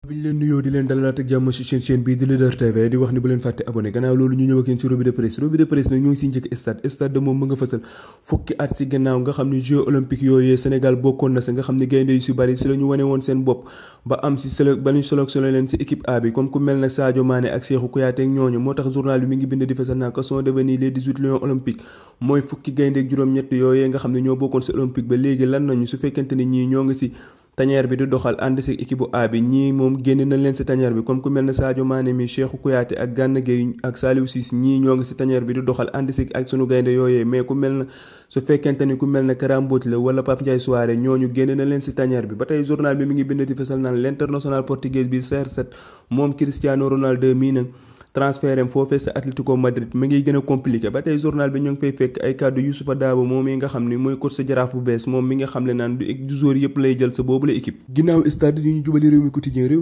biñ leen nuyoo di leen dalalaat ak jàmm ci chaîne bii di Leader TV di wax ni bu leen fàtte abonné gannaaw loolu ñu ñëw ak yéen ci revue de presse nag ñoo ngi si njëkk stade de moom mu nga fësal fukki at ci gannaaw nga xam ne Jeux olympiques yooyee Sénégal bokkoon na sa nga xam ne gaynde yu si bari si la ñu wane woon seen bopp ba am si ba ñu sélectionné leen si équipe A bi comme ku mel nag Sadio Mané ak Cheikhou Kouyaté ak ñooñu moo tax journal bi mi ngi bind di fësal naa que sont devenus les 18 lions olympiques mooy fukki gaynde ak juróom-ñett yooyee nga xam ne ñoo bokkoon si olympique ba léegi lan nañu su fekkente ni ñii ñoo ngi si tañeer bi di doxal ànd si équipe bu A bi ñii moom génn nañ leen si tañeer bi comme ku mel ne Sadio Mané mi Cheikhou Kouyaté ak Gana Gueye ak Saliou Ciss ñii ñoo ngi si tañeer bi di doxal ànd si ak sunu gaynde yooyee mais ku mel na su fekkente ni ku mel ne Kara Mbodj la wala Pape Ndiaye Souaré ñooñu génn nañ leen si tañeer bi ba tey journal bi mi ngi bind di fesal naan l'international portugais bi CR7 moom Cristiano Ronaldo mii nag transfert am foofee sa Atlético Madrid mi ngi gën a compliqué ba tey journal bi ñu ngi fay fekk ay kàddu Youssoupha Dabo moom mi nga xam ni mooy coach sa Jaraaf bu bees moom mi nga xam ne naan du joueur yëpp lay jël sa boobu la équipe ginnaaw stade yi ñu jubali réew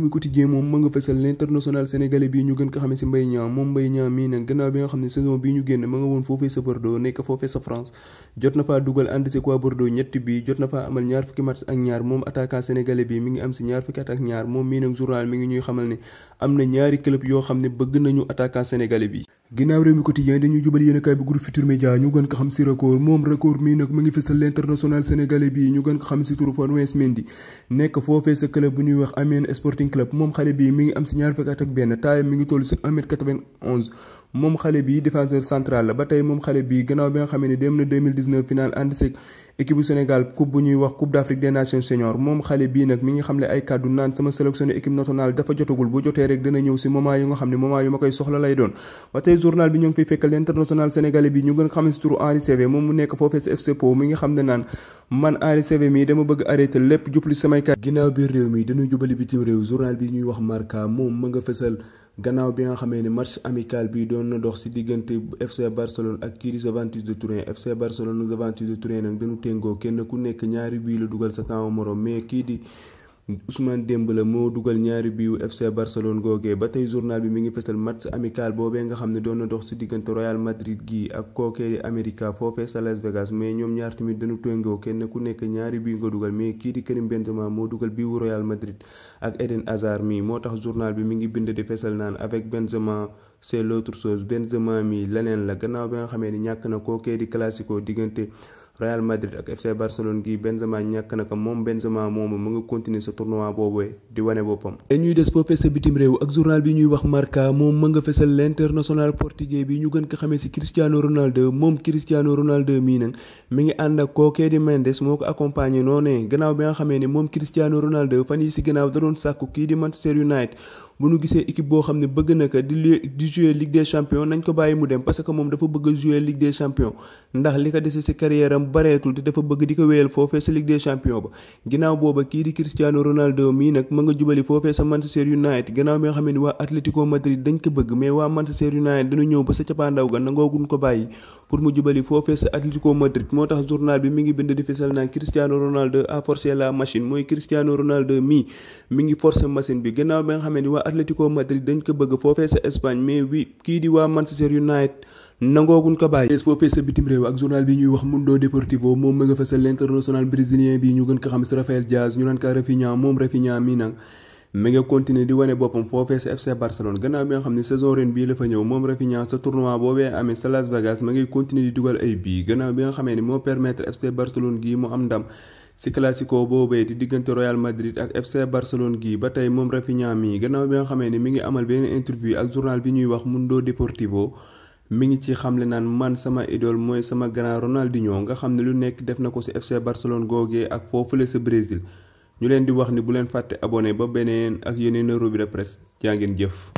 mi quotidien moom ma nga fesal l'international sénégalais bii ñu gën ko xamee si Mbaye Niang moom Mbaye Niang mii nag gannaaw bi nga xam ne saison bii ñu génn ma nga woon foofee sa Bordeaux nekk foofee sa France jot na faa dugal ànd si quoi Bordeaux ñetti bi jot na faa amal ñaar fukki match ak ñaar moom attaquant sénégalais bi mi ngi am si ñaar fukki at ak ñaar moom mii nag journal mi ngi ñuy xamal ne am na ñaari club yoo xam ne bëgg nañu attaquant sénégalais bi ginnaaw réew mi quotidien dañuy jubal yéenekaay bu groupe Futurs Médias ñu gën ko xam si record moom record mii nag mu ngi fësal l'international sénégalais bi ñu gën ko xam si turu Formose Mendy nekk foofee sa club bu ñuy wax Amiens Sporting Club moom xale bii mi ngi am si ñaar fukki at ak benn taayam mi ngi toll si 1m91 moom xale bii défenseur central la ba tey moom xale bii gannaaw bi nga xamee ne dem na 2019 final ànd seeg équipe bu Sénégal coupe bu ñuy wax coupe d'Afrique des nations seniors moom xale bii nag mi ngi xamle ay kàddu naan sama sélectionné équipe nationale dafa jotagul bu jotee rek dana ñëw si moment yu nga xam ne moment yu ma koy soxla lay doon ba tey journal bi ñoo ngi fiy fekkal l'international sénégalais bi ñu gën xam ne si turu Henri Saivet moom mu nekk foofee si FC Po mi ngi xam ne naan man Henri Saivet mii dama bëgg arrêté lépp jublu samay kàddu ginnaaw biir réew mi dañuy jubali bitim réew journal bi ñuy wax Marca moom ma nga fësal gannaaw bi nga xamee ne match amical bi doon na dox ci diggante FC Barcelone ak kii di Juventus de Turin FC Barcelone ak Juventus de Turin nag dañu téngoo kenn ku nekk ñaari bii la dugal sa camp morom mais kii di Ousmane Dembélé moo dugal ñaari biiwu FC Barcelone googee ba tey journal bi mi ngi fesal match amical boobee nga xam ne doon na dox ci diggante Real Madrid gii ak kookee di América foofee sa Las Vegas mais ñoom ñaar tamit dañu téngoo kenn ku nekk ñaari bii nga dugal mais kii di Karim Benzema moo dugal biiwu Real Madrid ak Eden Hazard mi moo tax journal bi mi ngi bind di fesal naan avec Benzema c'est l'autre chose Benzema mi leneen la gannaaw bi nga xamee ni ñàkk na kookee di classico diggante Real Madrid ak FC Barcelone gi Benzema ñàkk na ko moom Benzema moomu mu nga continuer sa tournoi boobu di wane boppam. te ñuy des foofee sa bitim réew ak journal bi ñuy wax Marca moom ma nga fesal l'international portugais bi ñu gën ko xamee ci Cristiano Ronaldo moom Cristiano Ronaldo mii nag mi ngi ànd ak kookee di Mendes moo ko accompagné noonee gannaaw bi nga xamee ni moom Cristiano Ronaldo fan yi ci gannaaw da doon sàkku kii di Manchester United bu nu gisee équipe boo xam ne bëgg na ko di jouer Ligue des champions nañ ko bàyyi mu dem parce que moom dafa bëgg a jouer Ligue des champions ndax li ko dese ci carrière am bareetul te dafa bëgg di ko wéyal foofee sa Ligue des champions ba ginnaaw booba kii di Cristiano Ronaldo mii nag ma nga jubali foofee sa Manchester United gannaaw bi nga xam ne waa Atlético Madrid dañ ko bëgg mais waa Manchester United dañu ñëw ba sa cappaandaw ga nangooguñ ko bàyyi pour mu jubali foofee sa Atlético Madrid moo tax journal bi mi ngi bind di fisal naan Cristiano Ronaldo a forcé la machine mooy Cristiano Ronaldo mii mi ngi forcer machine bi gannaaw bi nga xam ne waa Atlético Madrid dañ ko bëgg foofee sa Espagne mais wi kii di waa Manchester United nangooguñ ko bàyyi foofee sa bitim réew ak journal bi ñuy wax Mundo Deportivo moom ma nga fesal l'international brésilien bi ñu gën ko xam ci Rafael Diaz ñu naan ko Rafinha moom Rafinha mii nag mi nga continuer di wane boppam foofee sa FC Barcelone gannaaw bi nga xam ne saison ren bii la fa ñëw moom Rafinha sa tournoi boobee amee sa Las Vegas ma ngay continuer di dugal ay bii gannaaw bi nga xamee ni moo permettre FC Barcelone gii mu am ndam ci classico boobee di diggante Real Madrid ak FC Barcelone gii ba tey moom Rafinha mii gannaaw bi nga xamee ni mi ngi amal benn interview ak journal bi ñuy wax Mundo Deportivo mi ngi ci xamle naan man sama idole mooy sama grand Ronaldinho nga xam ne lu nekk def na ko ci FC Barcelone googee ak foofule sa Brésil ñu leen di wax ni bu leen fàtte abonné ba beneen ak yeneen revue de presse jaa ngeen jëf